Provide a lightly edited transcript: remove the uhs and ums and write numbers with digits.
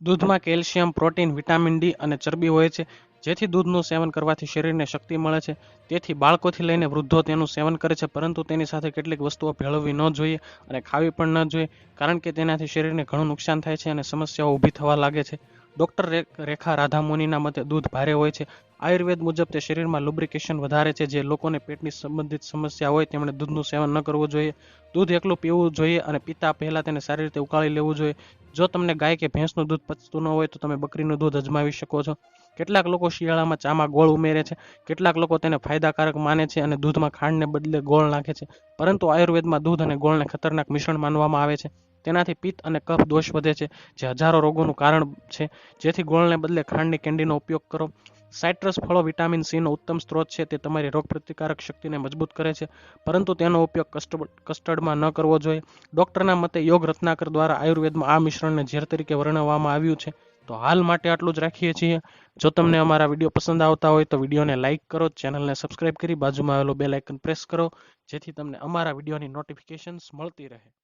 દૂધમાં calcium, protein, vitamin D અને ચરબી હોય છે, જેથી દૂધનું સેવન કરવાથી શરીરને શક્તિ મળે છે. તેથી બાળકોથી લઈને વૃદ્ધો તેનું સેવન કરે છે, પરંતુ તેની સાથે કેટલીક વસ્તુઓ ભેળવવી ન જોઈએ અને ખાવી પણ ન જોઈએ, કારણ કે તેનાથી શરીરને ઘણું નુકસાન થાય છે અને સમસ્યાઓ ઊભી થવા લાગે છે. ડોક્ટર રેખા રાધામોનીના મતે દૂધ ભારે હોય છે. આયુર્વેદ મુજબ તે શરીરમાં લુબ્રિકેશન વધારે છે. જે લોકોને પેટની સંબંધિત સમસ્યા હોય તેમણે દૂધનું સેવન ન કરવું જોઈએ. દૂધ એકલું પીવું જોઈએ અને પીતા પહેલા તેને સારી રીતે ઉકાળી લેવું જોઈએ. જો તમને ગાય કે ભેંસનું દૂધ પચતું ન હોય તો તમે બકરીનું દૂધ અજમાવી શકો છો. કેટલાક લોકો શિયાળામાં ચામાં ગોળ ઉમેરે છે. કેટલાક લોકો તેને ફાયદાકારક માને છે અને દૂધમાં ખાંડને બદલે ગોળ નાખે છે. પરંતુ આયુર્વેદમાં દૂધ અને ગોળને ખતરનાક મિશ્રણ માનવામાં આવે છે. તેનાથી પિત્ત અને કફ દોષ વધે છે, જે હજારો રોગોનું કારણ છે. જેથી ગોળને બદલે ખાંડની કેન્ડીનો ઉપયોગ કરો. સાઇટ્રસ ફળો વિટામિન સીનો ઉત્તમ સ્ત્રોત છે. તે તમારી રોગપ્રતિકારક શક્તિને મજબૂત કરે છે, પરંતુ તેનો ઉપયોગ કસ્ટર્ડમાં ન કરવો જોઈએ. ડોક્ટરના મતે યોગ રત્નાકર દ્વારા આયુર્વેદમાં આ મિશ્રણને ઝેર તરીકે વર્ણવવામાં આવ્યું છે. તો હાલ માટે આટલું જ રાખીએ છીએ. જો તમને અમારા વિડીયો પસંદ આવતા હોય તો વિડીયોને લાઇક કરો, ચેનલને સબસ્ક્રાઇબ કરી બાજુમાં આવેલો બેલ આઇકન પ્રેસ કરો, જેથી તમને અમારા વિડીયોની નોટિફિકેશન્સ મળતી રહે.